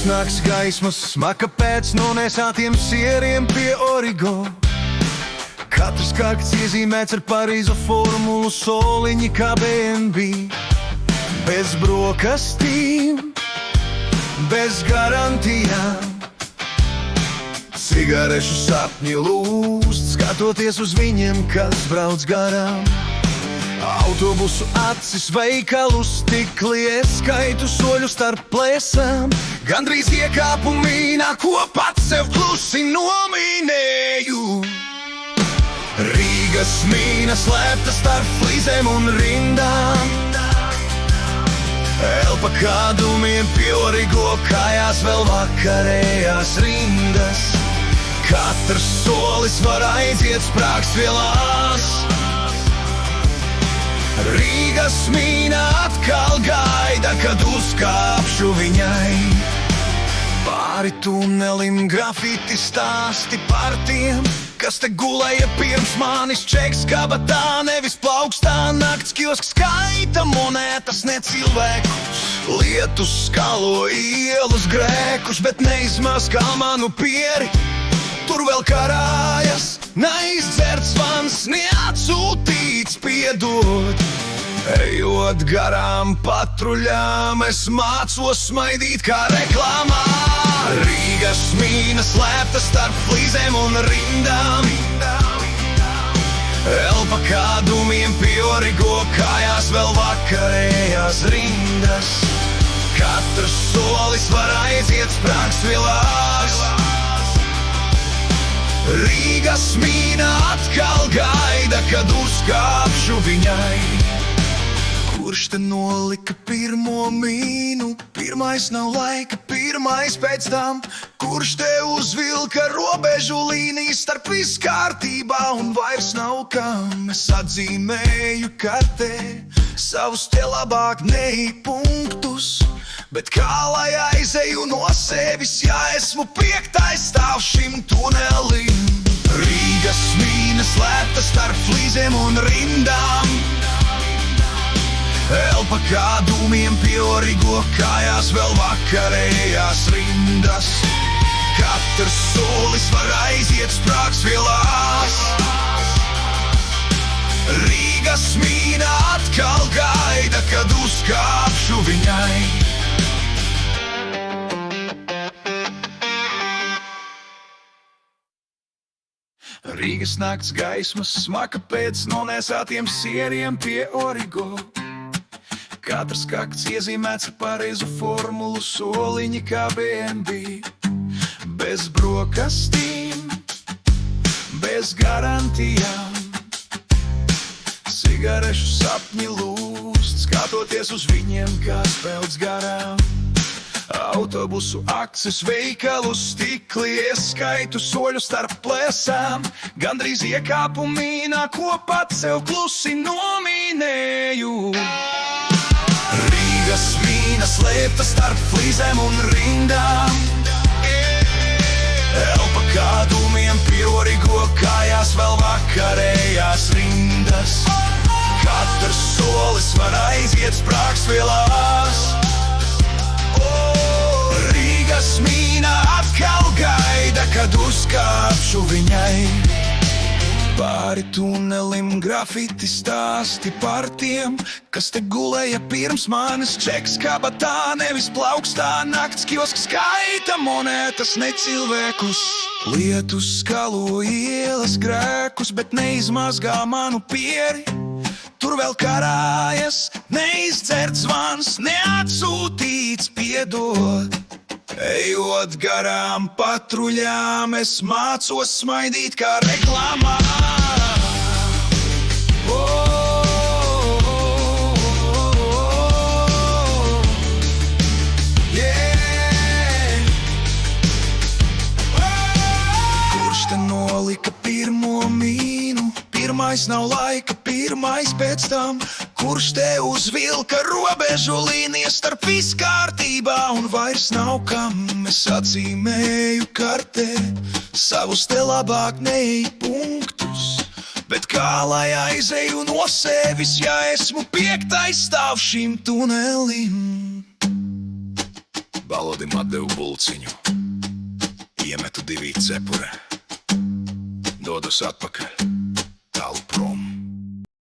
Rīgas nakts gaismas smaka pēc nonesātiem sieriem pie origo. Katrs kakts iezīmēts ar Parīzu formulu, soliņi kā BNB. Bez brokastīm, bez garantijām, cigarešu sapņi lūst, skatoties uz viņiem, kas brauc garām. Autobusu acis, veikalu stikli, es skaitu soļu starp plēsām. Gandrīz iekāpu mīnā, ko pats sev klusi nomīnēju. Rīgas mīna slēpta starp flīzēm un rindām. Elpa kādumiem pie origo, kājās vēl vakarējās rindas. Katrs solis var aiziet sprāgstvielās. Rīgas mīna atkal gaida, kad uzkāpšu viņai. Pāri tunelim grafiti stāsti par tiem, kas te gulēja pirms manis. Čeks kabatā, nevis plaukstā, nakts kiosks skaita monētas, ne cilvēkus. Lietus skalo ielas grēkus, bet neizmazgā manu pieri. Tur vēl karājas, neizdzerts vans, neatsūtīts piedod. Ejot garām patruļām, es mācos smaidīt kā reklāmā. Rīgas mīna slēpta starp flīzēm un rindām. Elpa kādumiem pie origo, kājās vēl vakarējās rindas. Katrs solis var aiziet sprāgstvielās. Rīgas mīna atkal gaida, kad uzkāpšu viņai. Kurš te nolika pirmo mīnu? Pirmais nav laika, pirmais pēc tam. Kurš te uzvilka robežu līnijas starp viss kārtībā un vairs nav kam? Es atzīmēju kartē savus te labāk neej punktus. Bet kā lai aizeju no sevis, ja esmu piektais stāvs šim tunelim? Rīgas mīna slēpta starp flīzēm un rindām. Elpa kādumiem pie origo, kājās vēl vakarējās rindas. Katrs solis var aiziet sprāgstvielās. Rīgas mīna atkal gaida, kad uzkāpšu viņai. Rīgas nakts gaismas smaka pēc nonesātiem sieriem pie origo. Katrs kakts iezīmēts ar Parīzu formulu, soliņi kā BNB. Bez brokastīm, bez garantijām, cigarešu sapņi lūst, skatoties uz viņiem, kas pelds garām. Autobusu akses, veikalu stikli, es skaitu soļu starp plēsām. Gandrīz iekāpu mīnā, ko pats sev klusi nomīnēju. Rīgas mīna slēpta starp flīzēm un rindām. Elpa kādumiem pie origo, kājās vēl vakarējās rindas. Katrs solis var aiziet sprāgstvielās. Rīgas mīna atkal gaida, kad uzkāpšu viņai. Pāri tunelim grafiti stāsti par tiem, kas te gulēja pirms manis. Čeks kabatā, nevis plaukstā, nakts kiosks skaita monētas, ne cilvēkus. Lietus skalo ielas grēkus, bet neizmazgā manu pieri. Tur vēl karājas, neizdzerts vans, neatsūtīts piedod. Ejot garām patruļām, es mācos smaidīt kā reklāmā. Kurš te nolika pirmo mīnu? Pirmais nav laika, pirmais pēc tam. Kurš te uzvilka robežu līnijas starp viss kārtībā un vairs nav kam? Es atzīmēju kartē savus te labāk neej punktus. Bet kā lai aizeju no sevis, ja esmu piektais stāvs šim tunelim? Balodim atdevu bulciņu, iemetu 2 cepure, dodos atpakaļ, tālu prom.